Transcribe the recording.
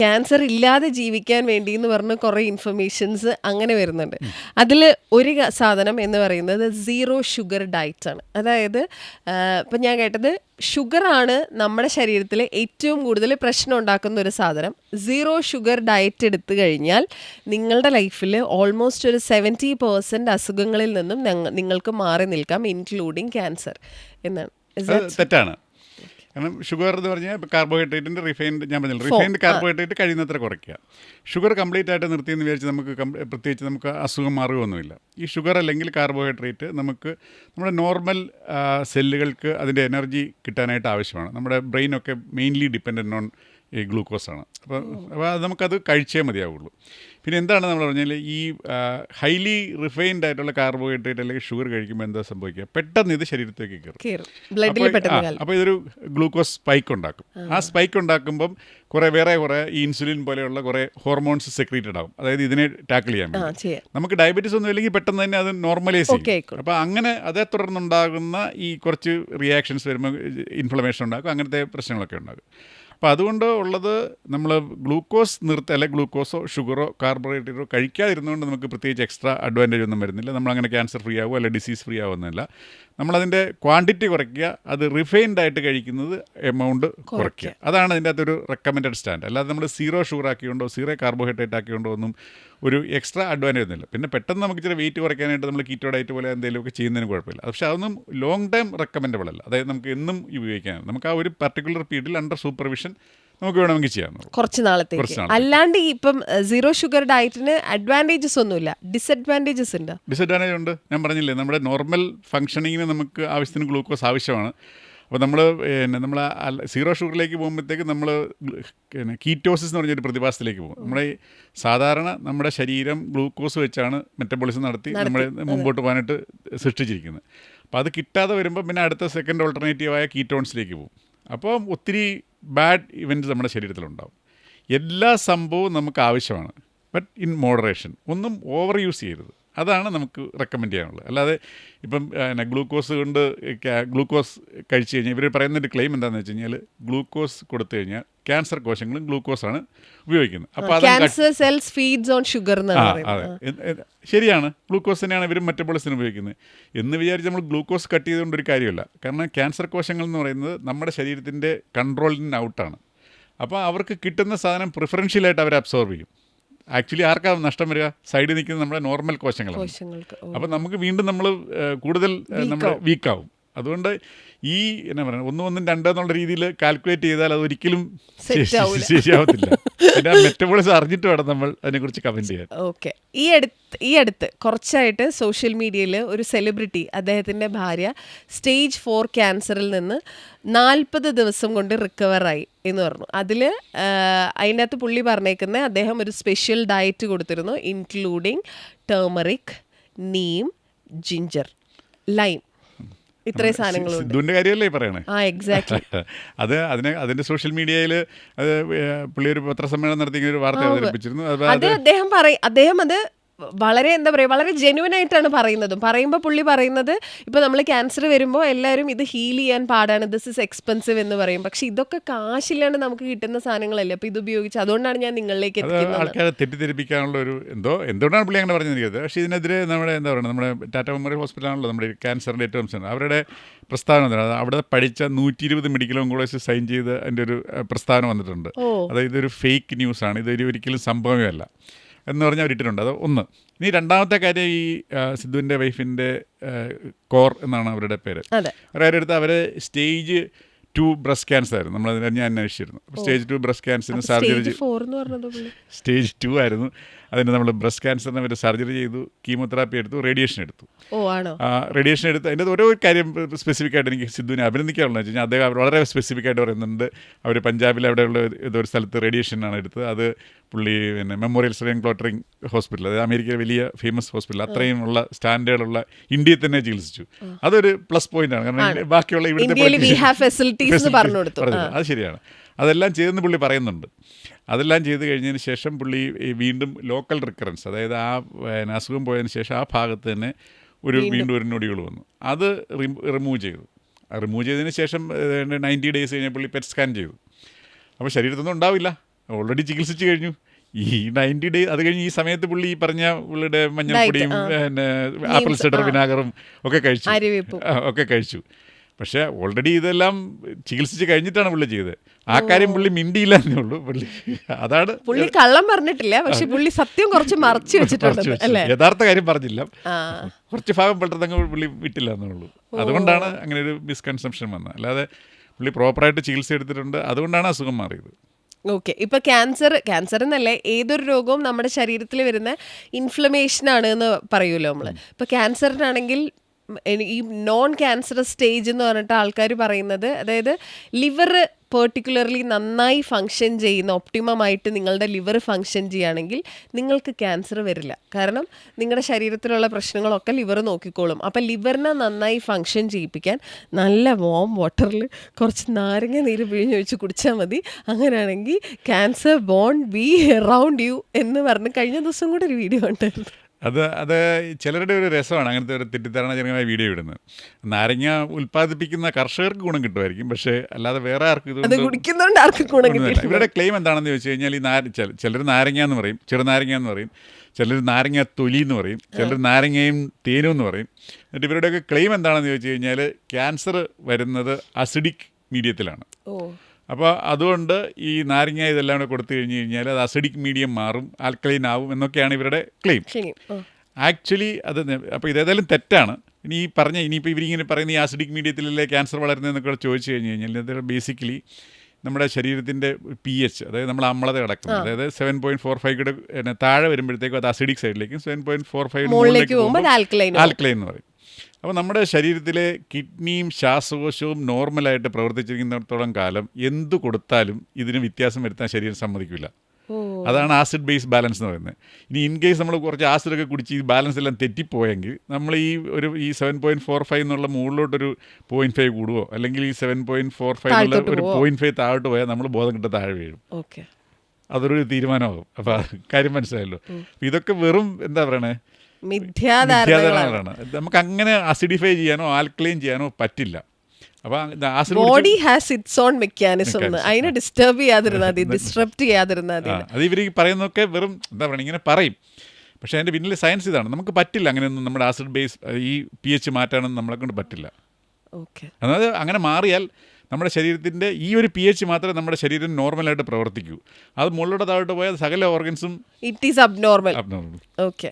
Cancer ഇല്ലാതെ ജീവിക്കാൻ വേണ്ടി എന്ന് പറഞ്ഞ് കുറേ ഇൻഫർമേഷൻസ് അങ്ങനെ വരുന്നുണ്ട്. അതിൽ ഒരു സാധനം എന്ന് പറയുന്നത് സീറോ ഷുഗർ ഡയറ്റ് ആണ്. അതായത് ഇപ്പം ഞാൻ കേട്ടത് ഷുഗറാണ് നമ്മുടെ ശരീരത്തിൽ ഏറ്റവും കൂടുതൽ പ്രശ്നം ഉണ്ടാക്കുന്ന ഒരു സാധനം. സീറോ ഷുഗർ ഡയറ്റ് എടുത്തു കഴിഞ്ഞാൽ നിങ്ങളുടെ ലൈഫിൽ ഓൾമോസ്റ്റ് ഒരു 70% അസുഖങ്ങളിൽ നിന്നും നിങ്ങൾക്ക് മാറി നിൽക്കാം, ഇൻക്ലൂഡിങ് ക്യാൻസർ എന്നാണ്. തെറ്റാണ്. കാരണം ഷുഗർ എന്ന് പറഞ്ഞാൽ ഇപ്പോൾ കാർബോഹൈഡ്രേറ്റിൻ്റെ ഞാൻ പറഞ്ഞില്ല, റിഫൈൻഡ് കാർബോഹൈഡ്രേറ്റ് കഴിയുന്നത്ര കുറയ്ക്കുക. ഷുഗർ കംപ്ലീറ്റ് ആയിട്ട് നിർത്തിയെന്ന് വിചാരിച്ച് പ്രത്യേകിച്ച് നമുക്ക് അസുഖം മാറുകയൊന്നുമില്ല. ഈ ഷുഗർ അല്ലെങ്കിൽ കാർബോഹൈഡ്രേറ്റ് നമ്മുടെ നോർമൽ സെല്ലുകൾക്ക് അതിൻ്റെ എനർജി കിട്ടാനായിട്ട് ആവശ്യമാണ്. നമ്മുടെ ബ്രെയിനൊക്കെ മെയിൻലി ഡിപ്പെൻഡൻ്റ് ഓൺ ഈ ഗ്ലൂക്കോസാണ്. അപ്പോൾ അത് നമുക്കത് കഴിച്ചേ മതിയാവുള്ളൂ. പിന്നെ എന്താണ് നമ്മൾ പറഞ്ഞാൽ ഈ ഹൈലി റിഫൈൻഡ് ആയിട്ടുള്ള കാർബോഹൈഡ്രേറ്റ് അല്ലെങ്കിൽ ഷുഗർ കഴിക്കുമ്പോൾ എന്താ സംഭവിക്കുക, പെട്ടെന്ന് ഇത് ശരീരത്തേക്ക് കയറും. അപ്പോൾ ഇതൊരു ഗ്ലൂക്കോസ് സ്പൈക്ക് ഉണ്ടാക്കും. ആ സ്പൈക്ക് ഉണ്ടാക്കുമ്പം കുറേ ഈ ഇൻസുലിൻ പോലെയുള്ള കുറേ ഹോർമോൺസ് സെക്രീറ്റഡ് ആവും. അതായത് ഇതിനെ ടാക്കിൾ ചെയ്യാൻ വേണ്ടി. നമുക്ക് ഡയബറ്റീസ് ഒന്നും ഇല്ലെങ്കിൽ പെട്ടെന്ന് തന്നെ അത് നോർമലൈസ് ചെയ്യും. അപ്പോൾ അങ്ങനെ അതേ തുടർന്നുണ്ടാകുന്ന ഈ കുറച്ച് റിയാക്ഷൻസ് വരുമ്പോൾ ഇൻഫ്ലമേഷൻ ഉണ്ടാക്കും, അങ്ങനത്തെ പ്രശ്നങ്ങളൊക്കെ ഉണ്ടാകും. അപ്പോൾ അതുകൊണ്ട് ഉള്ളത് നമ്മൾ ഗ്ലൂക്കോസ് അല്ലെങ്കിൽ ഗ്ലൂക്കോസോ ഷുഗറോ കാർബോഹൈഡ്രേറ്റോ കഴിക്കാതിരുന്നുകൊണ്ട് നമുക്ക് പ്രത്യേകിച്ച് എക്സ്ട്രാ അഡ്വാൻറ്റേജ് ഒന്നും വരുന്നില്ല. നമ്മളങ്ങനെ ക്യാൻസർ ഫ്രീ ആവുക അല്ലെങ്കിൽ ഡിസീസ് ഫ്രീ ആവുന്നില്ല. നമ്മളതിൻ്റെ ക്വാണ്ടിറ്റി കുറയ്ക്കുക, അത് റിഫൈൻഡ് ആയിട്ട് കഴിക്കുന്നത് എമൗണ്ട് കുറയ്ക്കുക. അതാണ് അതിൻ്റെ അകത്തൊരു റെക്കമെൻഡഡ് സ്റ്റാൻഡ്. അല്ലാതെ നമ്മൾ സീറോ ഷുഗർ ആക്കിയോണ്ടോ സീറോ കാർബോഹൈഡ്രേറ്റ് ആക്കിയോണ്ടോ ഒന്നും ഒരു എക്സ്ട്രാ അഡ്വാൻറ്റേജ് ഒന്നുമില്ല. പിന്നെ പെട്ടെന്ന് നമുക്ക് ഇച്ചിരി വെയിറ്റ് കുറയ്ക്കാനായിട്ട് നമ്മൾ കീറ്റോ ഡയറ്റ് പോലെ എന്തെങ്കിലുമൊക്കെ ചെയ്യുന്നതിന് കുഴപ്പമില്ല. പക്ഷേ അതൊന്നും ലോങ് ടൈം റെക്കമെൻഡബിൾ അല്ല. അതായത് നമുക്ക് എന്നും ഉപയോഗിക്കാനാണ്. നമുക്ക് ആ ഒരു പർട്ടിക്കുലർ പീരീഡിൽ അണ്ടർ സൂപ്പർവിഷൻ നമുക്ക് വേണമെങ്കിൽ ചെയ്യാം കുറച്ച് നാളത്തേക്ക്. അല്ലാണ്ട് ഇപ്പം സീറോ ഷുഗർ ഡയറ്റിന് അഡ്വാൻറ്റേജസ് ഒന്നുമില്ല, ഡിസഡ്വാൻറ്റേജസ് ഉണ്ട്. ഡിസഡ്വാൻറ്റേജ് ഉണ്ട്. ഞാൻ പറഞ്ഞില്ലേ, നമ്മുടെ നോർമൽ ഫംഗ്ഷനിങ്ങിന് നമുക്ക് ആവശ്യത്തിന് ഗ്ലൂക്കോസ് ആവശ്യമാണ്. അപ്പോൾ നമ്മൾ സീറോ ഷുഗറിലേക്ക് പോകുമ്പോഴത്തേക്ക് നമ്മൾ കീറ്റോസിസ് എന്ന് പറഞ്ഞൊരു പ്രതിഭാസത്തിലേക്ക് പോകും. നമ്മുടെ ശരീരം ഗ്ലൂക്കോസ് വെച്ചാണ് മെറ്റബോളിസം നടത്തി നമ്മൾ മുമ്പോട്ട് പോകാനായിട്ട് സൃഷ്ടിച്ചിരിക്കുന്നത്. അപ്പോൾ അത് കിട്ടാതെ വരുമ്പോൾ പിന്നെ അടുത്ത സെക്കൻഡ് ഓൾട്ടർനേറ്റീവായ കീറ്റോൺസിലേക്ക് പോകും. അപ്പോൾ ഒത്തിരി ബാഡ് ഇവൻറ്റ്സ് നമ്മുടെ ശരീരത്തിലുണ്ടാവും. എല്ലാ സംഭവവും നമുക്ക് ആവശ്യമാണ്, ബട്ട് ഇൻ മോഡറേഷൻ. ഒന്നും ഓവർ യൂസ് ചെയ്യരുത്. അതാണ് നമുക്ക് റെക്കമെൻഡ് ചെയ്യാനുള്ളത്. അല്ലാതെ ഇപ്പം ഗ്ലൂക്കോസ് കഴിച്ച് കഴിഞ്ഞാൽ ഇവർ പറയുന്നൊരു ക്ലെയിം എന്താണെന്ന് വെച്ച് കഴിഞ്ഞാൽ ഗ്ലൂക്കോസ് കൊടുത്തു കഴിഞ്ഞാൽ ക്യാൻസർ കോശങ്ങളും ഗ്ലൂക്കോസാണ് ഉപയോഗിക്കുന്നത്. അപ്പോൾ അതെ, ശരിയാണ്. ഗ്ലൂക്കോസ് തന്നെയാണ് ഇവരും മെറ്റബോളിസത്തിന് ഉപയോഗിക്കുന്നത് എന്ന് വിചാരിച്ച് നമ്മൾ ഗ്ലൂക്കോസ് കട്ട് ചെയ്തുകൊണ്ടൊരു കാര്യമില്ല. കാരണം ക്യാൻസർ കോശങ്ങൾ എന്ന് പറയുന്നത് നമ്മുടെ ശരീരത്തിൻ്റെ കൺട്രോളിന് ഔട്ടാണ്. അപ്പോൾ അവർക്ക് കിട്ടുന്ന സാധനം പ്രിഫറൻഷ്യലായിട്ട് അവർ അബ്സോർവ് ചെയ്യും. ആക്ച്വലി ആർക്കാവും നഷ്ടം വരിക? സൈഡിൽ നിൽക്കുന്നത് നമ്മുടെ നോർമൽ കോശങ്ങളാണ്. അപ്പോൾ നമുക്ക് വീണ്ടും നമ്മൾ കൂടുതൽ നമ്മൾ വീക്കാവും. അതുകൊണ്ട് ഈ എന്നാ പറയുക, 1 1 2 എന്നുള്ള രീതിയിൽ കാൽക്കുലേറ്റ് ചെയ്താൽ അത് ഒരിക്കലും ശരിയാവത്തില്ല. പിന്നെ മെറ്റബോളിസം അറിഞ്ഞിട്ട് വേണം നമ്മൾ അതിനെക്കുറിച്ച് കമൻറ്റ് ചെയ്യാൻ. ഓക്കെ. ഈ അടുത്ത് കുറച്ചായിട്ട് സോഷ്യൽ മീഡിയയിൽ ഒരു സെലിബ്രിറ്റി, അദ്ദേഹത്തിൻ്റെ ഭാര്യ സ്റ്റേജ് 4 ക്യാൻസറിൽ നിന്ന് 40 ദിവസം കൊണ്ട് റിക്കവറായി എന്ന് പറഞ്ഞു. അതിൻ്റെ അകത്ത് പുള്ളി പറഞ്ഞേക്കുന്നത് അദ്ദേഹം ഒരു സ്പെഷ്യൽ ഡയറ്റ് കൊടുത്തിരുന്നു, including turmeric, Neem, ginger, lime, ഇത്രയും സാധനങ്ങളുണ്ട്. സിദ്ധുവിൻ്റെ കാര്യമല്ലേ പറയണേ? എക്സാക്ട്ലി. അതിന്റെ സോഷ്യൽ മീഡിയയിൽ പുള്ളി ഒരു പത്രസമ്മേളനം നടത്തി ഒരു വാർത്ത അവതരിപ്പിച്ചിരുന്നു. അദ്ദേഹം അത് വളരെ വളരെ ജെന്യുവൻ ആയിട്ടാണ് പറയുമ്പോൾ പുള്ളി പറയുന്നത്, ഇപ്പോൾ നമ്മൾ ക്യാൻസർ വരുമ്പോൾ എല്ലാവരും ഇത് ഹീൽ ചെയ്യാൻ പാടാണ്, ദിസ് ഇസ് എക്സ്പെൻസീവ് എന്ന് പറയും. പക്ഷെ ഇതൊക്കെ കാശില്ലാണ്ട് നമുക്ക് കിട്ടുന്ന സാധനങ്ങളല്ലേ, അപ്പോൾ ഇത് ഉപയോഗിച്ച് അതുകൊണ്ടാണ് ഞാൻ നിങ്ങളിലേക്ക് എത്തിക്കുന്നത്. ആൾക്കാരെ തെറ്റിദ്ധരിപ്പിക്കാനുള്ള ഒരു എന്തുകൊണ്ടാണ് പുള്ളി അങ്ങനെ പറഞ്ഞിരിക്കുന്നത്. പക്ഷേ ഇതിനെതിരെ നമ്മുടെ ടാറ്റ മെമ്മോറിയൽ ഹോസ്പിറ്റലാണല്ലോ നമ്മുടെ ക്യാൻസറിൻ്റെ ഏറ്റവും അവരുടെ പ്രസ്താവന, അവിടെ പഠിച്ച 120 മെഡിക്കൽ ഓങ്കോളജിസ്റ്റ് സൈൻ ചെയ്ത് അതിൻ്റെ ഒരു പ്രസ്താവന വന്നിട്ടുണ്ട്. അതായത് ഇതൊരു ഫേക്ക് ന്യൂസാണ്, ഇതൊരു ഒരിക്കലും സംഭവമല്ല എന്ന് പറഞ്ഞാൽ അവരിട്ടിട്ടുണ്ട്. അത് ഒന്ന്. ഇനി രണ്ടാമത്തെ കാര്യം, ഈ സിദ്ധുവിൻ്റെ വൈഫിൻ്റെ കോർ എന്നാണ് അവരുടെ പേര്. അവരുടെ അടുത്ത് അവർ സ്റ്റേജ് 2 ബ്രസ്റ്റ് ക്യാൻസർ ആയിരുന്നു. ഞാൻ അന്വേഷിച്ചിരുന്നു. സ്റ്റേജ് 2 ബ്രസ്റ്റ് ക്യാൻസറിന് സർജറി, സ്റ്റേജ് 2 ആയിരുന്നു. അതിന് നമ്മൾ ബ്രസ്റ്റ് ക്യാൻസറിന് അവർ സർജറി ചെയ്തു, കീമോതെറാപ്പി എടുത്തു, റേഡിയേഷൻ എടുത്തു. അതിൻ്റെ ഓരോ കാര്യം സ്പെസിഫിക് ആയിട്ട് എനിക്ക് സിദ്ധുവിനെ അഭിനന്ദിക്കാറുള്ളതെന്ന് വെച്ച് കഴിഞ്ഞാൽ അദ്ദേഹം വളരെ സ്പെസിഫിക് ആയിട്ട് പറയുന്നുണ്ട്. അവർ പഞ്ചാബിൽ അവിടെയുള്ള ഏതൊരു സ്ഥലത്ത് റേഡിയേഷനാണ് എടുത്തത്. അത് പുള്ളി മെമ്മോറിയൽ സ്ലോൻ ക്ലോട്ടറിംഗ് ഹോസ്പിറ്റൽ, അതായത് അമേരിക്കയിലെ വലിയ ഫേമസ് ഹോസ്പിറ്റൽ, അത്രയും ഉള്ള സ്റ്റാൻഡേർഡുള്ള ഇന്ത്യയിൽ തന്നെ ചികിത്സിച്ചു. അതൊരു പ്ലസ് പോയിന്റാണ്. കാരണം ബാക്കിയുള്ള അത് ശരിയാണ്. അതെല്ലാം ചെയ്തെന്ന് പുള്ളി പറയുന്നുണ്ട്. അതെല്ലാം ചെയ്ത് കഴിഞ്ഞതിന് ശേഷം പുള്ളി വീണ്ടും ലോക്കൽ റിക്കറൻസ്, അതായത് അസുഖം പോയതിന് ശേഷം ആ ഭാഗത്ത് തന്നെ വീണ്ടും ഒരു നൊടികൾ വന്നു. അത് റിമൂവ് ചെയ്തതിന് ശേഷം 90 days കഴിഞ്ഞ പുള്ളി പെറ്റ് സ്കാൻ ചെയ്തു. അപ്പോൾ ശരീരത്തൊന്നും ഉണ്ടാവില്ല. ഓൾറെഡി ചികിത്സിച്ച് കഴിഞ്ഞു. ഈ 90 ഡേ അത് കഴിഞ്ഞ് ഈ സമയത്ത് പുള്ളി ഈ പറഞ്ഞ പുള്ളിയുടെ മഞ്ഞൾപ്പൊടിയും പിന്നെ ആപ്പിൾ സിഡർ വിനാഗറും ഒക്കെ കഴിച്ചു, ഒക്കെ കഴിച്ചു. പക്ഷേ ഓൾറെഡി ഇതെല്ലാം ചികിത്സിച്ച് കഴിഞ്ഞിട്ടാണ് പുള്ളി ചെയ്തത്. ആ കാര്യം പുള്ളി മിണ്ടിയില്ല എന്നേ ഉള്ളൂ. അതാണ് പുള്ളി കള്ളം പറഞ്ഞിട്ടില്ല, പക്ഷെ പുള്ളി സത്യം കുറച്ച് മറച്ചു വെച്ചിട്ടുണ്ട് അല്ലേ? യഥാർത്ഥ കാര്യം പറഞ്ഞില്ല, കുറച്ച് ഭാഗം പെട്ടെന്ന് പുള്ളി വിട്ടില്ല എന്നുള്ളൂ. അതുകൊണ്ടാണ് അങ്ങനെ ഒരു മിസ്കൺസെപ്ഷൻ വന്നത്. അല്ലാതെ പുള്ളി പ്രോപ്പറായിട്ട് ചികിത്സ എടുത്തിട്ടുണ്ട്, അതുകൊണ്ടാണ് അസുഖം മാറിയത്. ഓക്കെ. ഇപ്പൊ ക്യാൻസർ എന്നല്ലേ, ഏതൊരു രോഗവും നമ്മുടെ ശരീരത്തിൽ വരുന്ന ഇൻഫ്ലമേഷനാണ് എന്ന് പറയുമല്ലോ നമ്മൾ. ഇപ്പൊ ക്യാൻസറിനാണെങ്കിൽ ഈ നോൺ ക്യാൻസറസ് സ്റ്റേജ് എന്ന് പറഞ്ഞിട്ട് ആൾക്കാർ പറയുന്നത്, അതായത് ലിവർ പെർട്ടിക്കുലർലി നന്നായി ഫങ്ഷൻ ചെയ്യുന്ന, ഒപ്റ്റിമമായിട്ട് നിങ്ങളുടെ ലിവർ ഫങ്ഷൻ ചെയ്യുകയാണെങ്കിൽ നിങ്ങൾക്ക് ക്യാൻസർ വരില്ല. കാരണം നിങ്ങളുടെ ശരീരത്തിലുള്ള പ്രശ്നങ്ങളൊക്കെ ലിവർ നോക്കിക്കോളും. അപ്പം ലിവറിനെ നന്നായി ഫങ്ഷൻ ചെയ്യിപ്പിക്കാൻ നല്ല വാം വാട്ടറിൽ കുറച്ച് നാരങ്ങ നീര് പിഴിഞ്ഞൊഴിച്ച് കുടിച്ചാൽ മതി. അങ്ങനെയാണെങ്കിൽ cancer won't be around you എന്ന് പറഞ്ഞ് കഴിഞ്ഞ ദിവസം കൂടെ ഒരു വീഡിയോ ഉണ്ടായിരുന്നു. അത് ചിലരുടെ ഒരു രസമാണ് അങ്ങനത്തെ ഒരു തെറ്റിദ്ധാരണജനകമായ വീഡിയോ ഇടുന്നത്. നാരങ്ങ ഉൽപ്പാദിപ്പിക്കുന്ന കർഷകർക്ക് ഗുണം കിട്ടുമായിരിക്കും, പക്ഷേ അല്ലാതെ വേറെ ആർക്കും ഇതുകൊണ്ട് ഇവരുടെ ക്ലെയിം എന്താണെന്ന് ചോദിച്ചു കഴിഞ്ഞാൽ, ഈ ചിലർ നാരങ്ങ എന്ന് പറയും, ചെറുനാരങ്ങ എന്ന് പറയും, ചിലർ നാരങ്ങ തൊലി എന്ന് പറയും, ചിലർ നാരങ്ങയും തേനും എന്ന് പറയും. എന്നിട്ട് ഇവരുടെയൊക്കെ ക്ലെയിം എന്താണെന്ന് ചോദിച്ചു കഴിഞ്ഞാൽ, ക്യാൻസർ വരുന്നത് അസിഡിക് മീഡിയത്തിലാണ്. അപ്പോൾ അതുകൊണ്ട് ഈ നാരങ്ങ ഇതെല്ലാം കൂടെ കൊടുത്തു കഴിഞ്ഞ് കഴിഞ്ഞാൽ അത് അസിഡിക് മീഡിയം മാറും, ആൽക്കലൈൻ ആവും എന്നൊക്കെയാണ് ഇവരുടെ ക്ലെയിം. ആക്ച്വലി അത് അപ്പോൾ ഇതേതായാലും തെറ്റാണ്. ഇനിയിപ്പോൾ ഇവരിങ്ങനെ പറയുന്ന ഈ ആസിഡിക് മീഡിയത്തിലല്ലേ ക്യാൻസർ വളരുന്നതെന്നൊക്കെ ചോദിച്ചു കഴിഞ്ഞ് കഴിഞ്ഞാൽ, ഇത് ബേസിക്കലി നമ്മുടെ ശരീരത്തിൻ്റെ pH, അതായത് നമ്മൾ അമ്ലത കിടക്കുന്നത്, അതായത് 7.45 താഴെ വരുമ്പോഴത്തേക്കും അത് അസിഡിക് സൈഡിലേക്കും 7.45 ആൽക്കലൈൻ എന്ന് പറയും. അപ്പോൾ നമ്മുടെ ശരീരത്തിലെ കിഡ്നിയും ശ്വാസകോശവും നോർമലായിട്ട് പ്രവർത്തിച്ചിരിക്കുന്നിടത്തോളം കാലം എന്തു കൊടുത്താലും ഇതിന് വ്യത്യാസം വരുത്താൻ ശരീരം സമ്മതിക്കില്ല. അതാണ് ആസിഡ് ബേസ് ബാലൻസ് എന്ന് പറയുന്നത്. ഇനി ഇൻ കേസ് നമ്മൾ കുറച്ച് ആസിഡൊക്കെ കുടിച്ച് ഈ ബാലൻസ് എല്ലാം തെറ്റിപ്പോയെങ്കിൽ നമ്മൾ ഈ 7.45 എന്നുള്ള മുകളിലോട്ടൊരു 0.5 കൂടുവോ, അല്ലെങ്കിൽ ഈ 7.45 എന്നുള്ള ഒരു 0.5 താഴോട്ട് പോയാൽ നമ്മൾ ബോധം കിട്ട താഴെ വീഴും. അതൊരു തീരുമാനമാകും. അപ്പോൾ കാര്യം മനസ്സിലായല്ലോ. ഇതൊക്കെ വെറും എന്താ പറയണേ, മിഥ്യാധാരണകളാണ്. നമുക്ക് അങ്ങനെ അസിഡിഫൈ ചെയ്യാനോ ആൽക്കലൈൻ ചെയ്യാനോ പറ്റില്ല. Body has it's on mechanism. അതിനെ ഡിസ്റ്റർബ് ചെയ്യാതിരുന്നാൽ മതി, ഡിസ്ട്രപ്റ്റ് ചെയ്യാതിരുന്നാൽ മതി. അത് ഇവർ പറയുന്നതൊക്കെ വെറും എന്താ പറയുക, ഇങ്ങനെ പറയും. പക്ഷേ അതിൻ്റെ പിന്നിലെ സയൻസ് ഇതാണ്. നമുക്ക് പറ്റില്ല അങ്ങനെയൊന്നും നമ്മുടെ ആസിഡ് ബേസ് ഈ pH മാറ്റാനൊന്നും നമ്മളെ കൊണ്ട് പറ്റില്ല. അതായത് അങ്ങനെ മാറിയാൽ നമ്മുടെ ശരീരത്തിൻ്റെ ഈ ഒരു pH മാത്രമേ നമ്മുടെ ശരീരം നോർമലായിട്ട് പ്രവർത്തിക്കൂ. അത് മുകളിലോട്ട് താഴോട്ട് പോയാൽ സകല ഓർഗൻസും ഇറ്റ് ഈസ് അബ്നോർമൽ. ഓക്കെ.